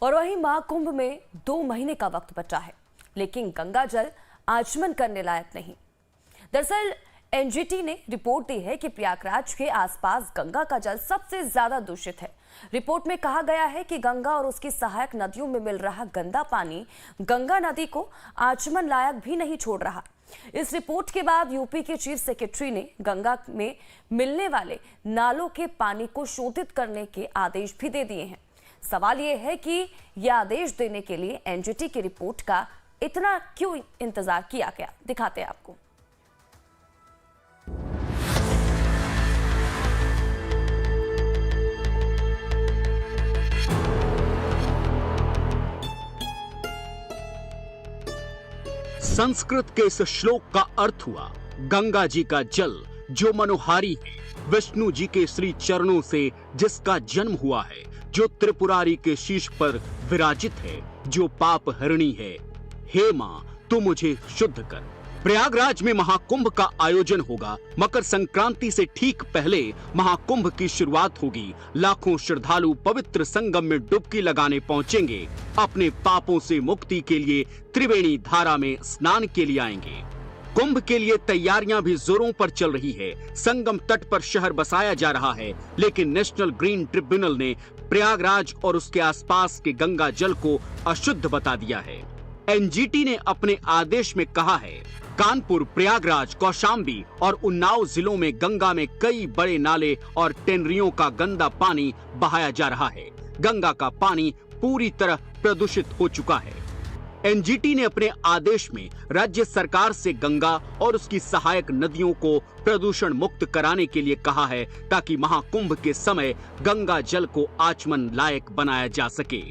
और वहीं महाकुंभ में 2 महीने का वक्त बचा है, लेकिन गंगा जल आचमन करने लायक नहीं। दरअसल एनजीटी ने रिपोर्ट दी है कि प्रयागराज के आसपास गंगा का जल सबसे ज्यादा दूषित है। रिपोर्ट में कहा गया है कि गंगा और उसकी सहायक नदियों में मिल रहा गंदा पानी गंगा नदी को आचमन लायक भी नहीं छोड़ रहा। इस रिपोर्ट के बाद यूपी के चीफ सेक्रेटरी ने गंगा में मिलने वाले नालों के पानी को शोधित करने के आदेश भी दे दिए हैं। सवाल यह है कि यह आदेश देने के लिए एनजीटी की रिपोर्ट का इतना क्यों इंतजार किया गया, दिखाते हैं आपको। संस्कृत के इस श्लोक का अर्थ हुआ, गंगा जी का जल जो मनोहारी है, विष्णु जी के श्री चरणों से जिसका जन्म हुआ है, जो त्रिपुरारी के शीश पर विराजित है, जो पाप हरणी है। हे मां, तू मुझे शुद्ध कर। प्रयागराज में महाकुंभ का आयोजन होगा। मकर संक्रांति से ठीक पहले महाकुंभ की शुरुआत होगी। लाखों श्रद्धालु पवित्र संगम में डुबकी लगाने पहुंचेंगे। अपने पापों से मुक्ति के लिए त्रिवेणी धारा में स्नान के लिए आएंगे। कुंभ के लिए तैयारियां भी जोरों पर चल रही है। संगम तट पर शहर बसाया जा रहा है, लेकिन नेशनल ग्रीन ट्रिब्यूनल ने प्रयागराज और उसके आसपास के गंगा जल को अशुद्ध बता दिया है। एनजीटी ने अपने आदेश में कहा है, कानपुर, प्रयागराज, कौशाम्बी और उन्नाव जिलों में गंगा में कई बड़े नाले और टेनरियों का गंदा पानी बहाया जा रहा है। गंगा का पानी पूरी तरह प्रदूषित हो चुका है। एनजीटी ने अपने आदेश में राज्य सरकार से गंगा और उसकी सहायक नदियों को प्रदूषण मुक्त कराने के लिए कहा है, ताकि महाकुंभ के समय गंगा जल को आचमन लायक बनाया जा सके।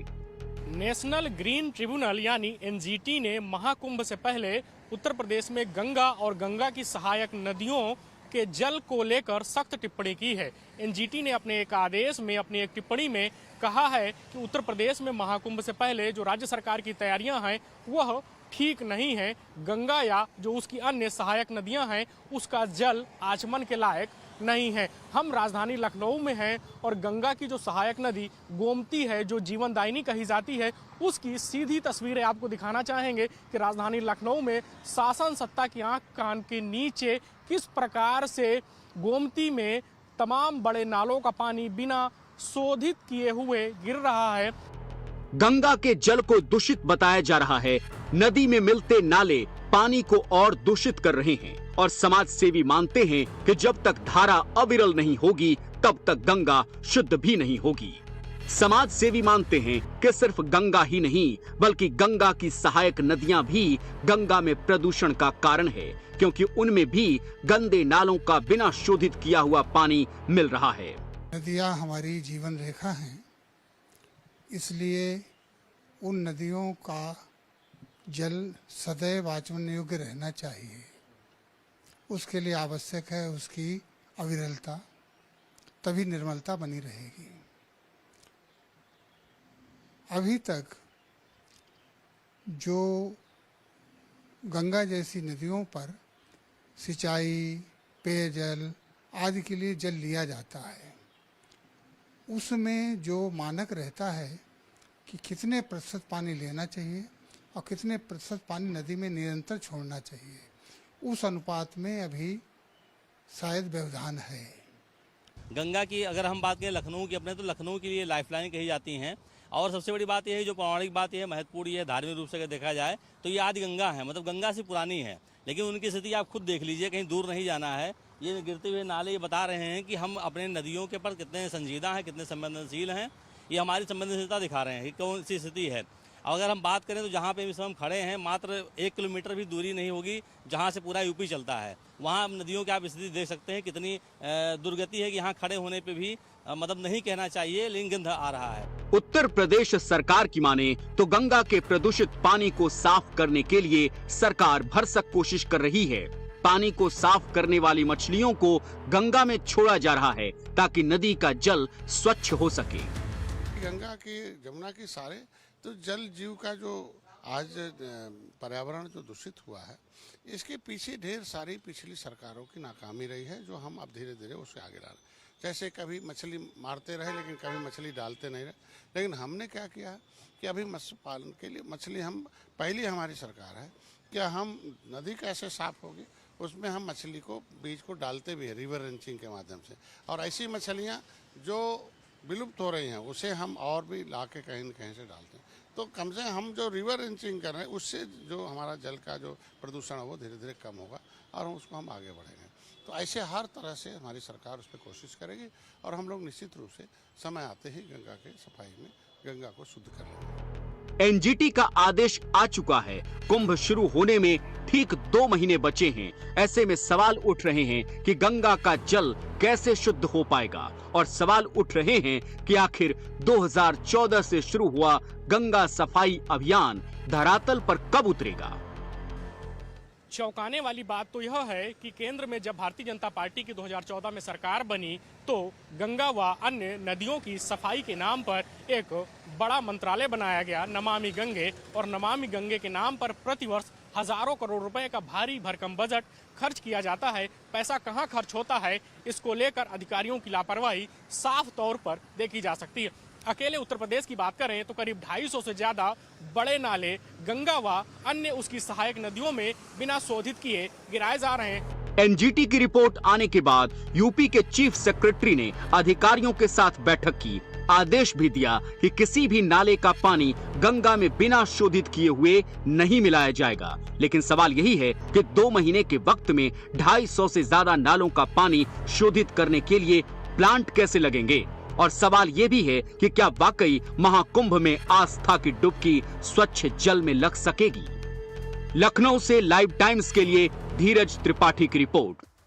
नेशनल ग्रीन ट्रिब्यूनल यानी एनजीटी ने महाकुंभ से पहले उत्तर प्रदेश में गंगा और गंगा की सहायक नदियों के जल को लेकर सख्त टिप्पणी की है। एनजीटी ने अपने एक आदेश में, अपनी एक टिप्पणी में कहा है कि उत्तर प्रदेश में महाकुंभ से पहले जो राज्य सरकार की तैयारियां हैं वह ठीक नहीं है। गंगा या जो उसकी अन्य सहायक नदियां हैं उसका जल आचमन के लायक नहीं है। हम राजधानी लखनऊ में हैं और गंगा की जो सहायक नदी गोमती है, जो जीवनदायिनी कही जाती है, उसकी सीधी तस्वीरें आपको दिखाना चाहेंगे कि राजधानी लखनऊ में शासन सत्ता की आंख कान के नीचे किस प्रकार से गोमती में तमाम बड़े नालों का पानी बिना शोधित किए हुए गिर रहा है। गंगा के जल को दूषित बताया जा रहा है। नदी में मिलते नाले पानी को और दूषित कर रहे हैं और समाज सेवी मानते हैं कि जब तक धारा अविरल नहीं होगी तब तक गंगा शुद्ध भी नहीं होगी। समाज सेवी मानते हैं कि सिर्फ गंगा ही नहीं बल्कि गंगा की सहायक नदियां भी गंगा में प्रदूषण का कारण है, क्योंकि उनमें भी गंदे नालों का बिना शोधित किया हुआ पानी मिल रहा है। नदियां हमारी जीवन रेखा हैं, इसलिए उन नदियों का जल सदैव आचमन योग्य रहना चाहिए। उसके लिए आवश्यक है उसकी अविरलता, तभी निर्मलता बनी रहेगी। अभी तक जो गंगा जैसी नदियों पर सिंचाई, पेयजल आदि के लिए जल लिया जाता है, उसमें जो मानक रहता है कि कितने प्रतिशत पानी लेना चाहिए और कितने प्रतिशत पानी नदी में निरंतर छोड़ना चाहिए, उस अनुपात में अभी शायद व्यवधान है। गंगा की अगर हम बात करें लखनऊ की अपने, तो लखनऊ के लिए लाइफलाइन कही जाती हैं। और सबसे बड़ी बात यह है, जो पौराणिक बात यह महत्वपूर्ण है, धार्मिक रूप से अगर देखा जाए तो ये आदि गंगा है, मतलब गंगा से पुरानी है। लेकिन उनकी स्थिति आप खुद देख लीजिए, कहीं दूर नहीं जाना है। ये गिरते हुए नाले ये बता रहे हैं कि हम अपने नदियों के पर कितने संजीदा हैं, कितने संवेदनशील हैं। ये हमारी संवेदनशीलता दिखा रहे हैं कि कौन सी स्थिति है। अगर हम बात करें तो जहाँ पे इस समय हम खड़े हैं, मात्र 1 किलोमीटर भी दूरी नहीं होगी जहाँ से पूरा यूपी चलता है। वहाँ नदियों की आप स्थिति देख सकते हैं, कितनी दुर्गति है कि यहाँ खड़े होने पे भी मतलब नहीं कहना चाहिए, लेकिन गंध आ रहा है। उत्तर प्रदेश सरकार की माने तो गंगा के प्रदूषित पानी को साफ करने के लिए सरकार भरसक कोशिश कर रही है। पानी को साफ करने वाली मछलियों को गंगा में छोड़ा जा रहा है ताकि नदी का जल स्वच्छ हो सके। गंगा की, जमुना की सारे तो जल जीव का जो आज पर्यावरण जो दूषित हुआ है, इसके पीछे ढेर सारी पिछली सरकारों की नाकामी रही है, जो हम अब धीरे धीरे उससे आगे ला रहे हैं। जैसे कभी मछली मारते रहे लेकिन कभी मछली डालते नहीं रहे। लेकिन हमने क्या किया कि अभी मत्स्य पालन के लिए मछली हम पहली हमारी सरकार है क्या हम नदी कैसे साफ होगी उसमें हम मछली को बीज को डालते भी है रिवर रेंचिंग के माध्यम से। और ऐसी मछलियाँ जो विलुप्त हो रही हैं उसे हम और भी ला के कहीं न कहीं से डालते हैं। तो कम से हम जो रिवर रेंचिंग कर रहे हैं उससे जो हमारा जल का जो प्रदूषण है वो धीरे धीरे कम होगा और उसको हम आगे बढ़ेंगे। तो ऐसे हर तरह से हमारी सरकार उस पर कोशिश करेगी और हम लोग निश्चित रूप से समय आते ही गंगा के सफाई में गंगा को शुद्ध कर लेंगे। एनजीटी का आदेश आ चुका है। कुंभ शुरू होने में ठीक 2 महीने बचे हैं। ऐसे में सवाल उठ रहे हैं कि गंगा का जल कैसे शुद्ध हो पाएगा और सवाल उठ रहे हैं कि आखिर 2014 से शुरू हुआ गंगा सफाई अभियान धरातल पर कब उतरेगा। चौंकाने वाली बात तो यह है कि केंद्र में जब भारतीय जनता पार्टी की 2014 में सरकार बनी तो गंगा व अन्य नदियों की सफाई के नाम पर एक बड़ा मंत्रालय बनाया गया नमामि गंगे, और नमामि गंगे के नाम पर प्रतिवर्ष हजारों करोड़ रुपए का भारी भरकम बजट खर्च किया जाता है। पैसा कहां खर्च होता है इसको लेकर अधिकारियों की लापरवाही साफ तौर पर देखी जा सकती है। अकेले उत्तर प्रदेश की बात करें तो करीब 250 से ज्यादा बड़े नाले गंगा व अन्य उसकी सहायक नदियों में बिना शोधित किए गिराए जा रहे हैं। एनजीटी की रिपोर्ट आने के बाद यूपी के चीफ सेक्रेटरी ने अधिकारियों के साथ बैठक की, आदेश भी दिया कि किसी भी नाले का पानी गंगा में बिना शोधित किए हुए नहीं मिलाया जाएगा। लेकिन सवाल यही है कि 2 महीने के वक्त में 250 से ज्यादा नालों का पानी शोधित करने के लिए प्लांट कैसे लगेंगे। और सवाल ये भी है कि क्या वाकई महाकुंभ में आस्था की डुबकी स्वच्छ जल में लग सकेगी। लखनऊ से लाइव टाइम्स के लिए धीरज त्रिपाठी की रिपोर्ट।